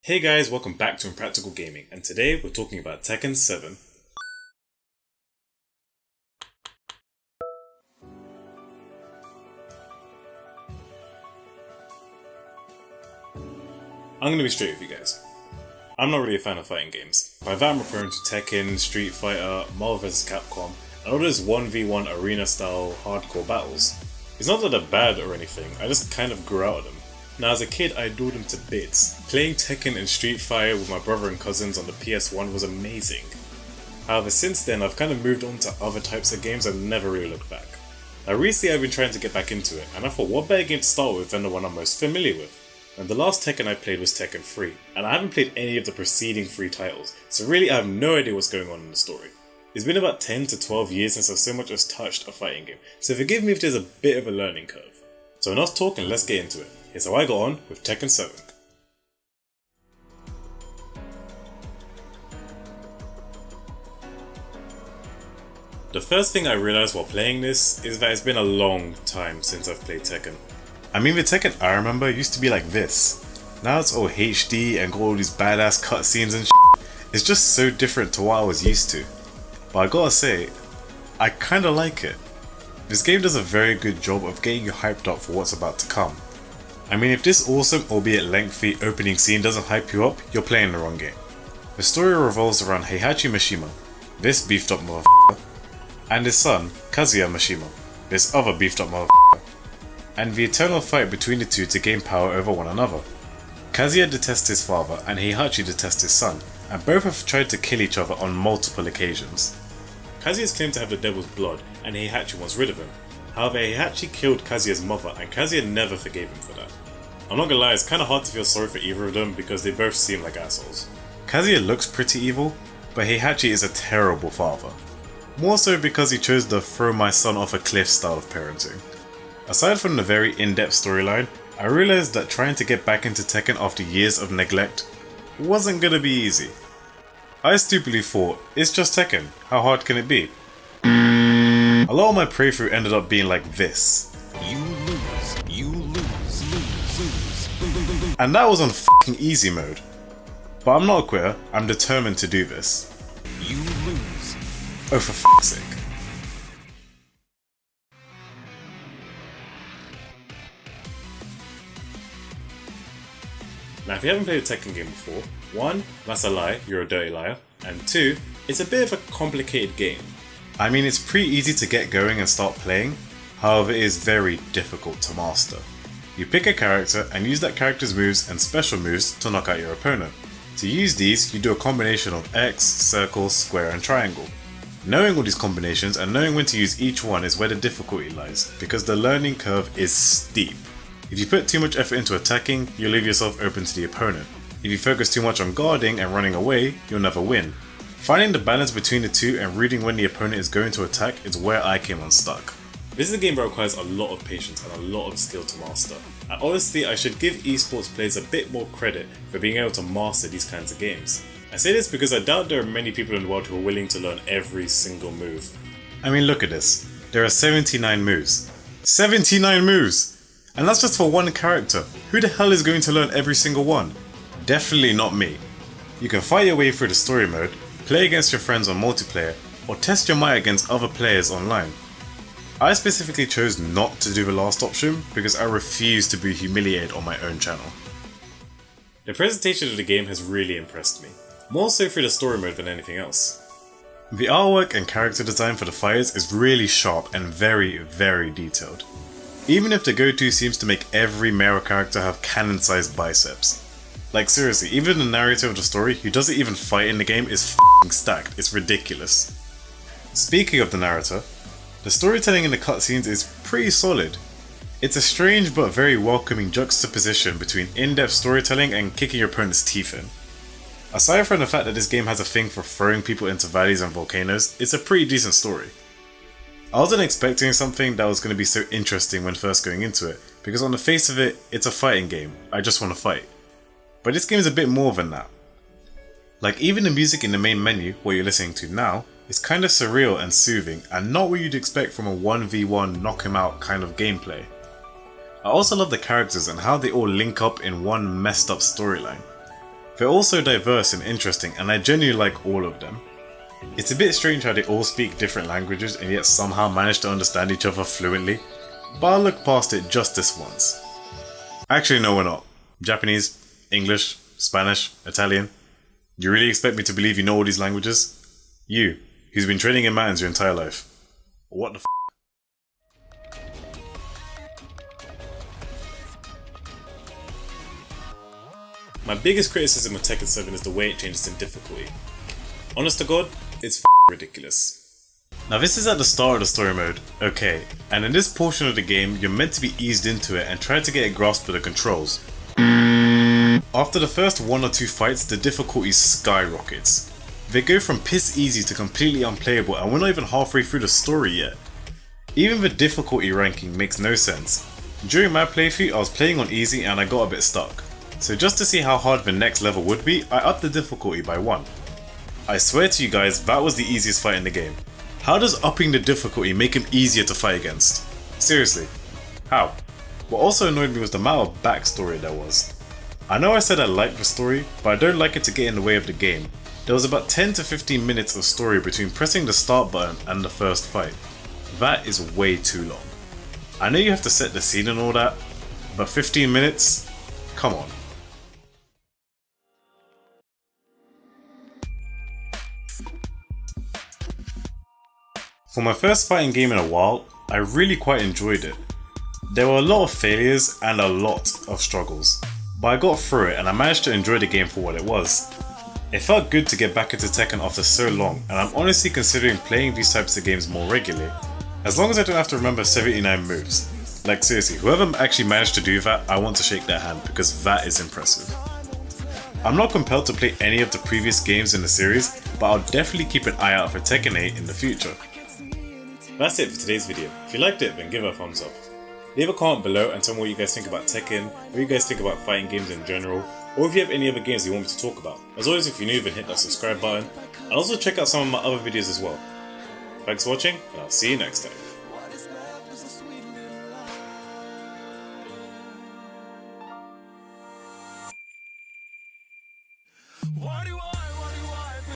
Hey guys, welcome back to Impractical Gaming, and today we're talking about Tekken 7. I'm going to be straight with you guys. I'm not really a fan of fighting games. By that I'm referring to Tekken, Street Fighter, Marvel vs Capcom, and all those 1v1 arena style hardcore battles. It's not that they're bad or anything, I just kind of grew out of them. Now as a kid I adored them to bits. Playing Tekken and Street Fighter with my brother and cousins on the PS1 was amazing. However, since then I've kind of moved on to other types of games and never really looked back. Now recently I've been trying to get back into it, and I thought what better game to start with than the one I'm most familiar with. And the last Tekken I played was Tekken 3, and I haven't played any of the preceding 3 titles, so really I have no idea what's going on in the story. It's been about 10 to 12 years since I've so much as touched a fighting game, so forgive me if there's a bit of a learning curve. So enough talking, let's get into it. Here's how I got on with Tekken 7. The first thing I realised while playing this is that it's been a long time since I've played Tekken. I mean, the Tekken I remember used to be like this. Now it's all HD and got all these badass cutscenes and shit. It's just so different to what I was used to. But I gotta say, I kinda like it. This game does a very good job of getting you hyped up for what's about to come. I mean, if this awesome, albeit lengthy, opening scene doesn't hype you up, you're playing the wrong game. The story revolves around Heihachi Mishima, this beefed up motherfucker, and his son, Kazuya Mishima, this other beefed up motherfucker, and the eternal fight between the two to gain power over one another. Kazuya detests his father and Heihachi detests his son, and both have tried to kill each other on multiple occasions. Kazuya's claimed to have the devil's blood, and Heihachi wants rid of him. However, Heihachi killed Kazuya's mother, and Kazuya never forgave him for that. I'm not gonna lie, it's kinda hard to feel sorry for either of them because they both seem like assholes. Kazuya looks pretty evil, but Heihachi is a terrible father. More so because he chose the throw my son off a cliff style of parenting. Aside from the very in-depth storyline, I realised that trying to get back into Tekken after years of neglect wasn't gonna be easy. I stupidly thought, it's just Tekken, how hard can it be? A lot of my playthrough ended up being like this. You lose, and that was on fucking easy mode. But I'm not a quitter, I'm determined to do this. You lose. Oh, for fuck's sake. Now if you haven't played a Tekken game before, 1, that's a lie, you're a dirty liar, and 2, it's a bit of a complicated game. I mean, it's pretty easy to get going and start playing, however it is very difficult to master. You pick a character and use that character's moves and special moves to knock out your opponent. To use these, you do a combination of X, circle, square and triangle. Knowing all these combinations and knowing when to use each one is where the difficulty lies, because the learning curve is steep. If you put too much effort into attacking, you'll leave yourself open to the opponent. If you focus too much on guarding and running away, you'll never win. Finding the balance between the two and reading when the opponent is going to attack is where I came unstuck. This is a game that requires a lot of patience and a lot of skill to master. And honestly, I should give esports players a bit more credit for being able to master these kinds of games. I say this because I doubt there are many people in the world who are willing to learn every single move. I mean, look at this. There are 79 moves. 79 moves! And that's just for one character. Who the hell is going to learn every single one? Definitely not me. You can fight your way through the story mode, play against your friends on multiplayer, or test your might against other players online. I specifically chose not to do the last option because I refuse to be humiliated on my own channel. The presentation of the game has really impressed me, more so through the story mode than anything else. The artwork and character design for the fighters is really sharp and very, very detailed. Even if the go-to seems to make every male character have cannon-sized biceps. Like seriously, even the narrator of the story, who doesn't even fight in the game, is f***ing stacked. It's ridiculous. Speaking of the narrator, the storytelling in the cutscenes is pretty solid. It's a strange but very welcoming juxtaposition between in-depth storytelling and kicking your opponent's teeth in. Aside from the fact that this game has a thing for throwing people into valleys and volcanoes, it's a pretty decent story. I wasn't expecting something that was going to be so interesting when first going into it, because on the face of it, it's a fighting game, I just want to fight. But this game is a bit more than that. Like even the music in the main menu, what you're listening to now, is kind of surreal and soothing and not what you'd expect from a 1v1 knock him out kind of gameplay. I also love the characters and how they all link up in one messed up storyline. They're all so diverse and interesting, and I genuinely like all of them. It's a bit strange how they all speak different languages and yet somehow manage to understand each other fluently, but I'll look past it just this once. Actually, no, we're not. Japanese, English, Spanish, Italian. You really expect me to believe you know all these languages? You, who's been training in mountains your entire life. What the f***? My biggest criticism of Tekken 7 is the way it changes in difficulty. Honest to God, it's ridiculous. Now this is at the start of the story mode, okay, and in this portion of the game you're meant to be eased into it and try to get a grasp of the controls. After the first 1 or 2 fights, the difficulty skyrockets. They go from piss easy to completely unplayable, and we're not even halfway through the story yet. Even the difficulty ranking makes no sense. During my playthrough I was playing on easy and I got a bit stuck. So just to see how hard the next level would be, I upped the difficulty by 1. I swear to you guys, that was the easiest fight in the game. How does upping the difficulty make him easier to fight against? Seriously, how? What also annoyed me was the amount of backstory there was. I know I said I liked the story, but I don't like it to get in the way of the game. There was about 10 to 15 minutes of story between pressing the start button and the first fight. That is way too long. I know you have to set the scene and all that, but 15 minutes? Come on. For my first fighting game in a while, I really quite enjoyed it. There were a lot of failures and a lot of struggles, but I got through it and I managed to enjoy the game for what it was. It felt good to get back into Tekken after so long, and I'm honestly considering playing these types of games more regularly, as long as I don't have to remember 79 moves. Like seriously, whoever actually managed to do that, I want to shake their hand because that is impressive. I'm not compelled to play any of the previous games in the series, but I'll definitely keep an eye out for Tekken 8 in the future. That's it for today's video. If you liked it, then give it a thumbs up. Leave a comment below and tell me what you guys think about Tekken, what you guys think about fighting games in general, or if you have any other games you want me to talk about. As always, if you're new, then hit that subscribe button, and also check out some of my other videos as well. Thanks for watching, and I'll see you next time.